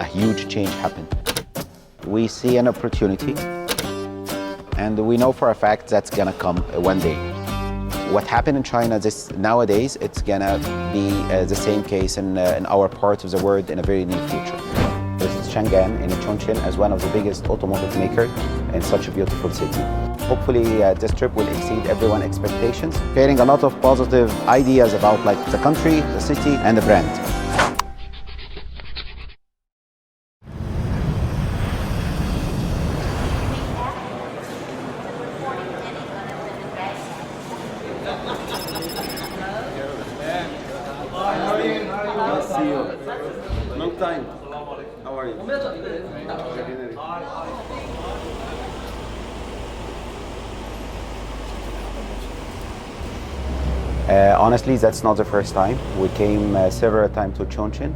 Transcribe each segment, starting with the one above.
huge change happen. We see an opportunity, and we know for a fact that's gonna come one day. What happened in China nowadays, it's gonna be the same case in our part of the world in a very near future. This is Shenzhen in Chongqing as one of the biggest automotive makers in such a beautiful city. Hopefully this trip will exceed everyone's expectations, creating a lot of positive ideas about the country, the city and the brand. Nice to see you. Long time. How are you? Honestly, that's not the first time. We came several times to Chongqing.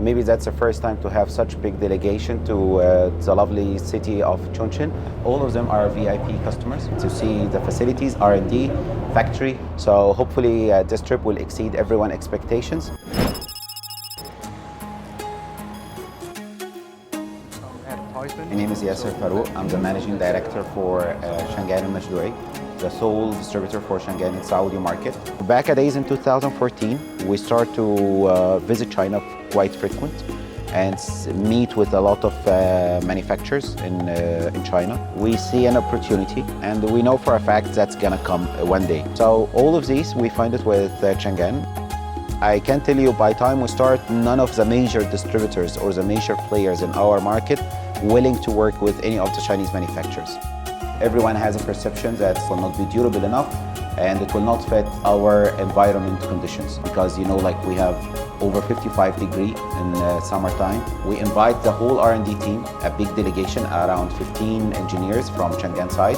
Maybe that's the first time to have such big delegation to the lovely city of Chongqing. All of them are VIP customers to see the facilities, R&D, factory. So hopefully this trip will exceed everyone's expectations. My name is Yasser Farouk. I'm the managing director for Shenzhen and Majdoui, the sole distributor for Shenzhen and Saudi market. Back at days in 2014, we start to visit China quite frequent and meet with a lot of manufacturers in China. We see an opportunity, and we know for a fact that's gonna come one day. So all of these, we find it with Shenzhen. I can tell you, by the time we start, none of the major distributors or the major players in our market willing to work with any of the Chinese manufacturers. Everyone has a perception that it will not be durable enough and it will not fit our environment conditions, because we have over 55 degrees in summertime. We invite the whole R&D team, a big delegation, around 15 engineers from Shenzhen side,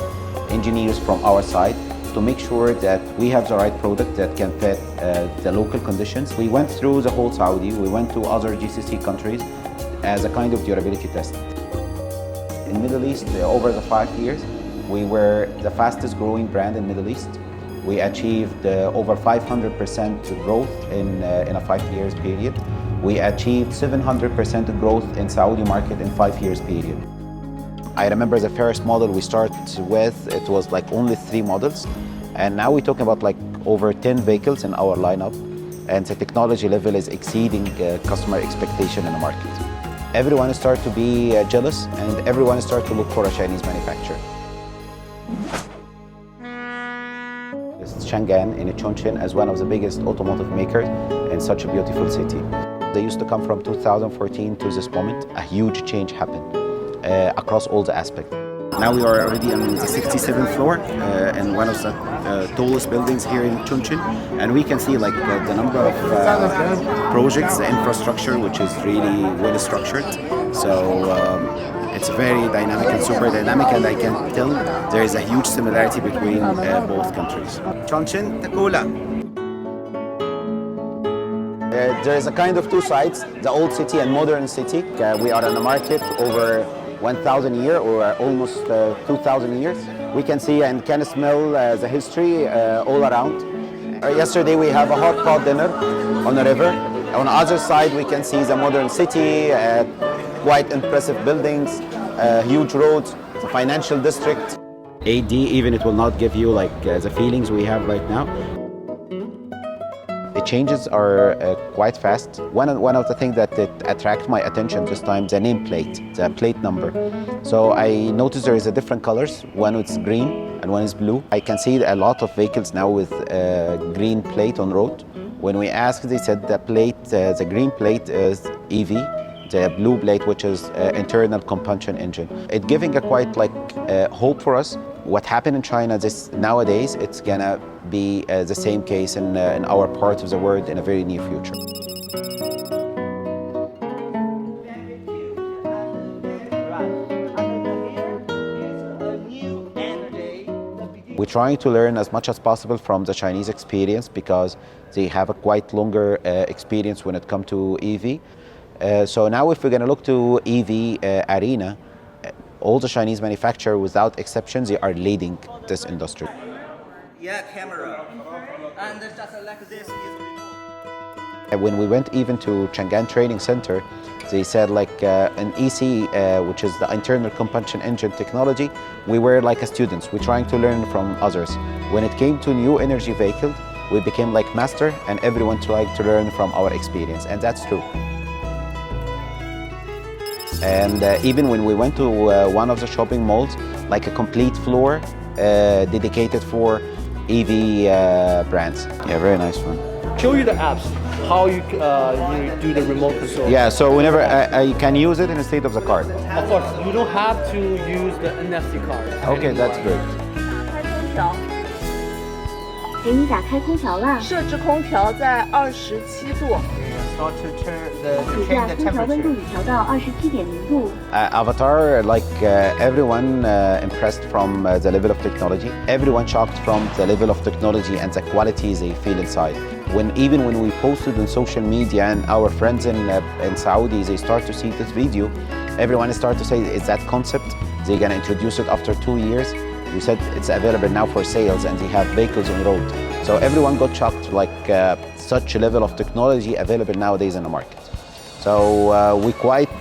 engineers from our side, to make sure that we have the right product that can fit the local conditions. We went through the whole Saudi, we went to other GCC countries as a kind of durability test. In Middle East, over the 5 years, we were the fastest growing brand in Middle East. We achieved over 500% growth in a 5 years period. We achieved 700% growth in Saudi market in 5 years period. I remember the first model we started with, it was only 3 models. And now we're talking about over 10 vehicles in our lineup. And the technology level is exceeding customer expectation in the market. Everyone started to be jealous, and everyone started to look for a Chinese manufacturer. This is Shenzhen in Chongqing as one of the biggest automotive makers in such a beautiful city. They used to come from 2014 to this moment. A huge change happened across all the aspects. Now we are already on the 67th floor in one of the tallest buildings here in Chongqing, and we can see the number of projects, the infrastructure, which is really well structured. So it's very dynamic and super dynamic, and I can tell there is a huge similarity between both countries. Chongqing, Takula. There is a kind of two sides, the old city and modern city. We are in the market over 1,000 years or almost 2,000 years. We can see and can smell the history all around. Yesterday we have a hot pot dinner on the river. On the other side we can see the modern city, quite impressive buildings, huge roads, the financial district. AD, even it will not give you the feelings we have right now. The changes are quite fast. One of the things that attract my attention this time, the nameplate, the plate number. So I noticed there is a different colors. One is green and one is blue. I can see a lot of vehicles now with green plate on road. When we asked, they said the green plate is EV, the blue plate, which is internal combustion engine. It's giving a quite hope for us. What happened in China nowadays, it's gonna be the same case in our part of the world in a very near future. We're trying to learn as much as possible from the Chinese experience, because they have a quite longer experience when it comes to EV. So now if we're going to look to EV arena, all the Chinese manufacturers, without exceptions, they are leading this industry. Yeah, camera. And just like this is remote. When we went even to Chang'an Training Center, they said like an EC, which is the internal combustion engine technology, we were like students. We're trying to learn from others. When it came to new energy vehicles, we became like master, and everyone tried to learn from our experience, and that's true. And even when we went to one of the shopping malls, like a complete floor dedicated for EV brands. Yeah, very nice one. Show you the apps, how you do the remote control. Yeah, so whenever I can use it instead of the card. Of course, you don't have to use the NFC card. Okay, that's great. 给你打开空调啦。设置空调在27度。 把空调温度已调到27.0度。Avatar, like everyone impressed from the level of technology. Everyone shocked from the level of technology and the quality they feel inside. Even when we posted on social media and our friends in Saudi, they start to see this video, everyone start to say, is that concept? They're gonna introduce it after 2 years. We said it's available now for sales and they have vehicles on road. So everyone got shocked, like such a level of technology available nowadays in the market. So we're quite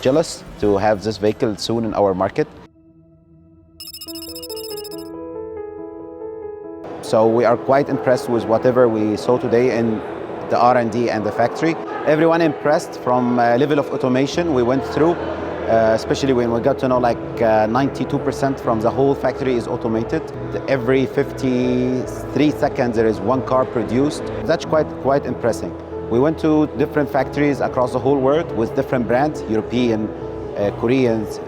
jealous to have this vehicle soon in our market. So we are quite impressed with whatever we saw today in the R&D and the factory. Everyone impressed from level of automation we went through. Especially when we got to know like 92% from the whole factory is automated. Every 53 seconds there is one car produced. That's quite impressive. We went to different factories across the whole world with different brands, European, Koreans,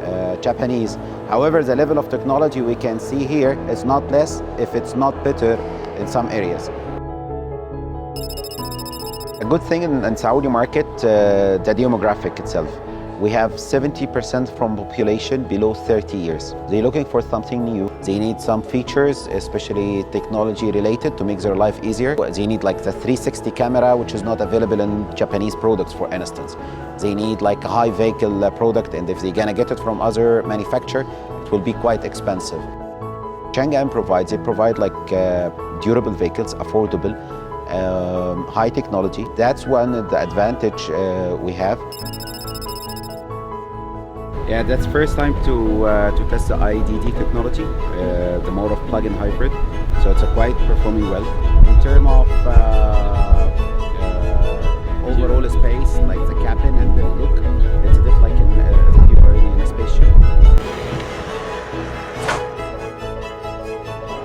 Japanese. However, the level of technology we can see here is not less, if it's not better in some areas. A good thing in Saudi market, the demographic itself. We have 70% from population below 30 years. They're looking for something new. They need some features, especially technology related, to make their life easier. They need like the 360 camera, which is not available in Japanese products, for instance. They need like a high vehicle product, and if they're gonna get it from other manufacturer, it will be quite expensive. Chang'an provide like durable vehicles, affordable, high technology. That's one of the advantage we have. Yeah, that's first time to test the IDD technology, the mode of plug-in hybrid. So it's quite performing well. In terms of overall space, like the cabin and the look, it's a bit like as if you're already in a spaceship.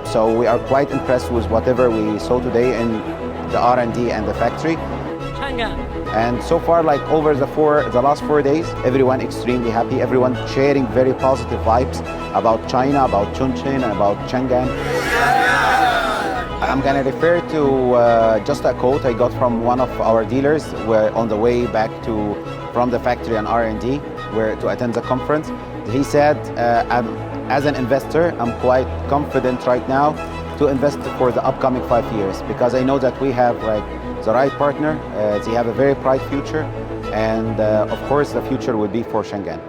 So we are quite impressed with whatever we saw today in the R&D and the factory. And so far, like over the last 4 days, everyone extremely happy. Everyone sharing very positive vibes about China, about Chongqing, and about Chang'an. I'm gonna refer to just a quote I got from one of our dealers. We're on the way back from the factory and R&D, to attend the conference. He said, as an investor, I'm quite confident right now to invest for the upcoming 5 years, because I know that we have like the right partner. They have a very bright future, and of course the future will be for Chang'an.